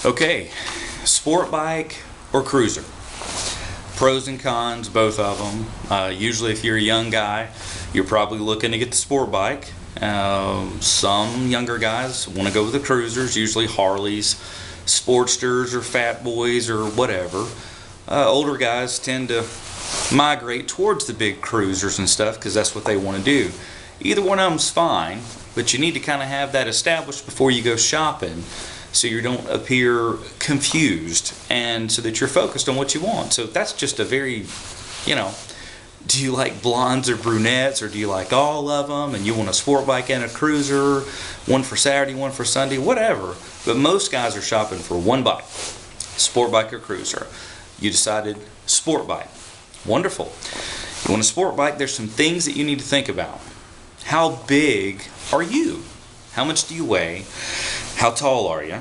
Okay, sport bike or cruiser. Pros and cons, both of them. Usually if you're a young guy, you're probably looking to get the sport bike. Some younger guys want to go with the cruisers, usually Harleys, Sportsters or Fat Boys or whatever. Older guys tend to migrate towards the big cruisers and stuff because that's what they want to do. Either one of them's fine, but you need to kind of have that established before you go shopping, so you don't appear confused and so that you're focused on what you want. So that's just a very, do you like blondes or brunettes, or do you like all of them and you want a sport bike and a cruiser, one for Saturday, one for Sunday, whatever. But most guys are shopping for one bike, sport bike or cruiser. You decided sport bike. Wonderful. You want a sport bike, there's some things that you need to think about. How big are you? How much do you weigh? How tall are you?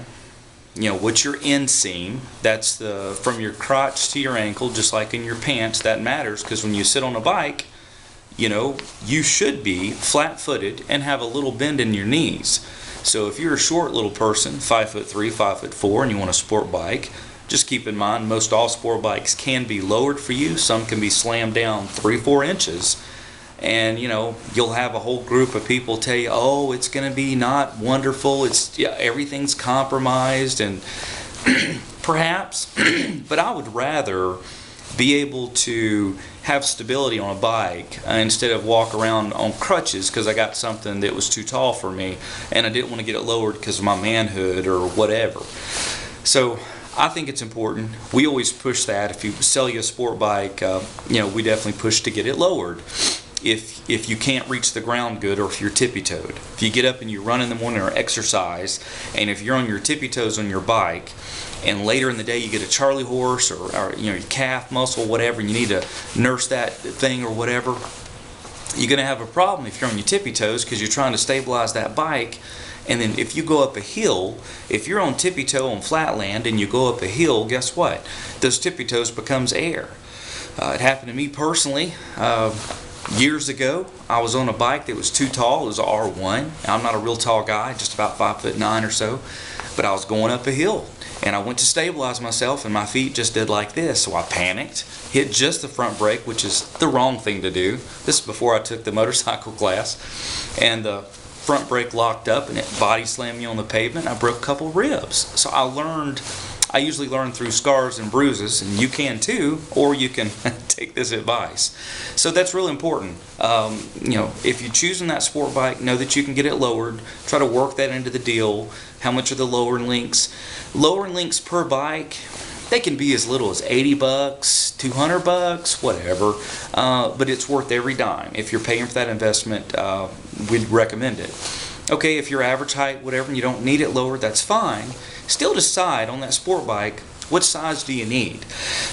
What's your inseam? That's from your crotch to your ankle, just like in your pants. That matters because when you sit on a bike, you should be flat-footed and have a little bend in your knees. So if you're a short little person, 5'3", 5'4", and you want a sport bike, just keep in mind most all sport bikes can be lowered for you. Some can be slammed down 3-4 inches. And you'll have a whole group of people tell you, oh, it's going to be not wonderful, everything's compromised, and perhaps, but I would rather be able to have stability on a bike instead of walk around on crutches because I got something that was too tall for me and I didn't want to get it lowered because of my manhood or whatever. So I think it's important. We always push that. If you sell you a sport bike, we definitely push to get it lowered. If you can't reach the ground good, or if you're tippy-toed. If you get up and you run in the morning or exercise, and if you're on your tippy-toes on your bike, and later in the day you get a Charlie horse or your calf muscle, whatever, and you need to nurse that thing or whatever, you're going to have a problem if you're on your tippy-toes because you're trying to stabilize that bike. And then if you go up a hill, if you're on tippy-toe on flat land and you go up a hill, guess what? Those tippy-toes becomes air. It happened to me personally. Years ago, I was on a bike that was too tall. It was a R1. I'm not a real tall guy, just about 5'9" or so, but I was going up a hill and I went to stabilize myself and my feet just did like this. So I panicked, hit just the front brake, which is the wrong thing to do. This is before I took the motorcycle class, and the front brake locked up and it body slammed me on the pavement. I broke a couple ribs. So I usually learn through scars and bruises, and you can too, or you can take this advice. So that's really important. If you're choosing that sport bike, know that you can get it lowered. Try to work that into the deal. How much are the lowering links? Lowering links per bike, they can be as little as $80, $200, whatever, but it's worth every dime. If you're paying for that investment, we'd recommend it. Okay, if you're average height, whatever, and you don't need it lowered, that's fine. Still decide on that sport bike, what size do you need?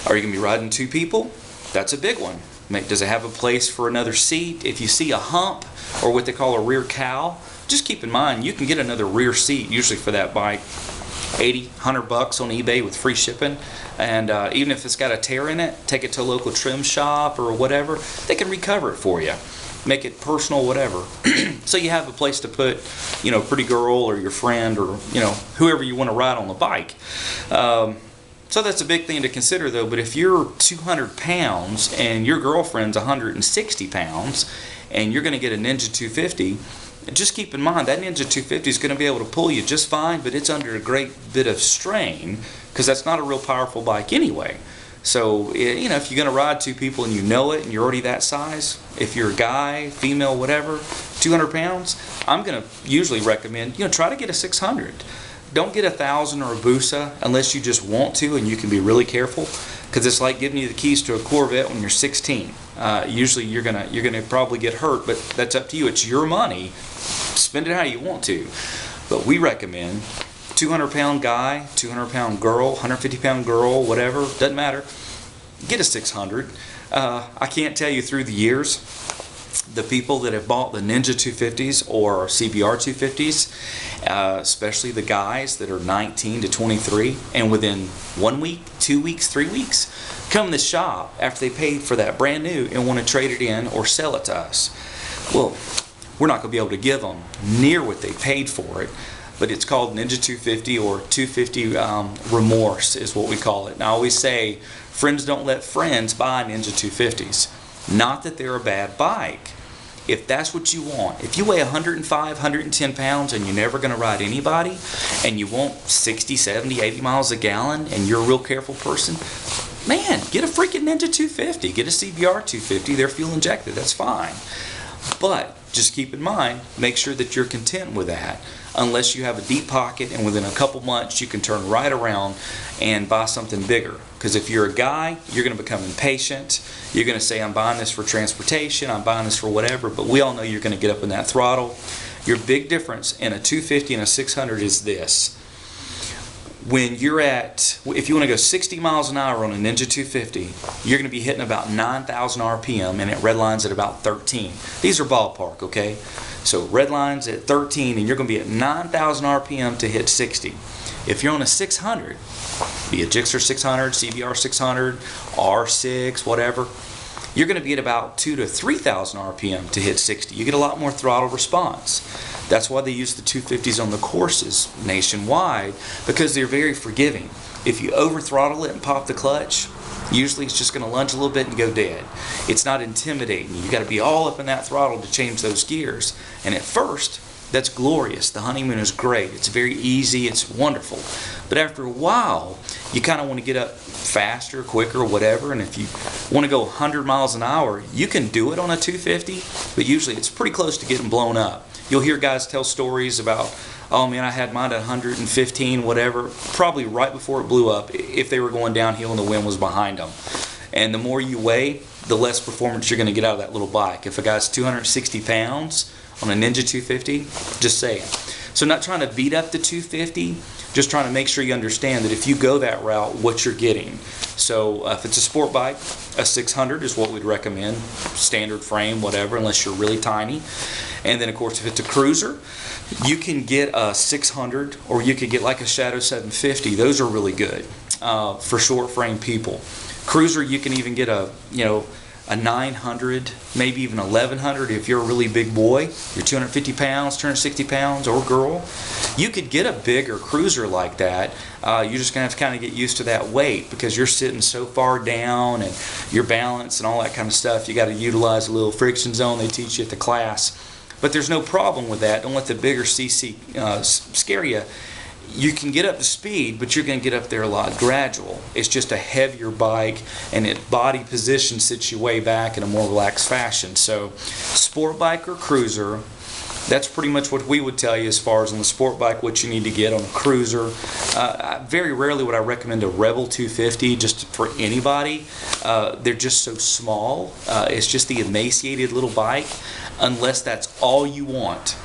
Are you going to be riding 2 people? That's a big one. Does it have a place for another seat? If you see a hump, or what they call a rear cow, just keep in mind you can get another rear seat usually for that bike. $80, $100 on eBay with free shipping, and even if it's got a tear in it, take it to a local trim shop or whatever, they can recover it for you, make it personal, whatever. So you have a place to put, pretty girl or your friend or whoever you want to ride on the bike. So that's a big thing to consider though. But if you're 200 pounds and your girlfriend's 160 pounds and you're going to get a Ninja 250, just keep in mind that Ninja 250 is going to be able to pull you just fine, but it's under a great bit of strain because that's not a real powerful bike anyway. So, if you're going to ride 2 people and you know it and you're already that size, if you're a guy, female, whatever, 200 pounds, I'm going to usually recommend, try to get a 600. Don't get a 1000 or a Busa unless you just want to, and you can be really careful because it's like giving you the keys to a Corvette when you're 16. Usually you're gonna probably get hurt, but that's up to you. It's your money. Spend it how you want to. But we recommend 200-pound guy, 200-pound girl, 150-pound girl, whatever, doesn't matter. Get a 600. I can't tell you through the years, the people that have bought the Ninja 250s or CBR 250s, especially the guys that are 19 to 23, and within 1 week, 2 weeks, 3 weeks, come to the shop after they paid for that brand new and want to trade it in or sell it to us. Well, we're not going to be able to give them near what they paid for it. but it's called Ninja 250 or 250 Remorse is what we call it. And I always say, friends don't let friends buy Ninja 250s. Not that they're a bad bike. If that's what you want, if you weigh 105, 110 pounds and you're never going to ride anybody, and you want 60, 70, 80 miles a gallon, and you're a real careful person, man, get a freaking Ninja 250. Get a CBR 250. They're fuel injected. That's fine. But just keep in mind, make sure that you're content with that. Unless you have a deep pocket and within a couple months you can turn right around and buy something bigger. Because if you're a guy, you're going to become impatient. You're going to say, I'm buying this for transportation, I'm buying this for whatever, but we all know you're going to get up in that throttle. Your big difference in a 250 and a 600 is this. When you're if you want to go 60 miles an hour on a Ninja 250, you're going to be hitting about 9,000 RPM, and it redlines at about 13. These are ballpark, okay? So redlines at 13, and you're going to be at 9,000 RPM to hit 60. If you're on a 600, be a Gixxer 600, CBR 600, R6, whatever, you're going to be at about 2,000 to 3,000 RPM to hit 60. You get a lot more throttle response. That's why they use the 250s on the courses nationwide, because they're very forgiving. If you over throttle it and pop the clutch, usually it's just going to lunge a little bit and go dead. It's not intimidating. You got to be all up in that throttle to change those gears. And at first, that's glorious. The honeymoon is great. It's very easy. It's wonderful. But after a while, you kind of want to get up faster, quicker, whatever. And if you want to go 100 miles an hour, you can do it on a 250, but usually it's pretty close to getting blown up. You'll hear guys tell stories about, oh man, I had mine at 115, whatever, probably right before it blew up, if they were going downhill and the wind was behind them. And the more you weigh, the less performance you're going to get out of that little bike. If a guy's 260 pounds on a Ninja 250, just saying. So not trying to beat up the 250, just trying to make sure you understand that if you go that route, what you're getting. So if it's a sport bike, a 600 is what we'd recommend, standard frame, whatever, unless you're really tiny. And then of course if it's a cruiser, you can get a 600 or you could get like a Shadow 750. Those are really good for short frame people. Cruiser, you can even get a 900, maybe even 1100 if you're a really big boy. You're 250 pounds, 260 pounds, or girl. You could get a bigger cruiser like that. You're just going to have to kind of get used to that weight because you're sitting so far down and your balance and all that kind of stuff. You got to utilize a little friction zone they teach you at the class. But there's no problem with that. Don't let the bigger CC scare you. You can get up to speed, but you're going to get up there a lot gradual. It's just a heavier bike, and its body position sits you way back in a more relaxed fashion. So sport bike or cruiser, that's pretty much what we would tell you as far as on the sport bike what you need to get. On a cruiser, very rarely would I recommend a Rebel 250 just for anybody. They're just so small. It's just the emaciated little bike. Unless that's all you want,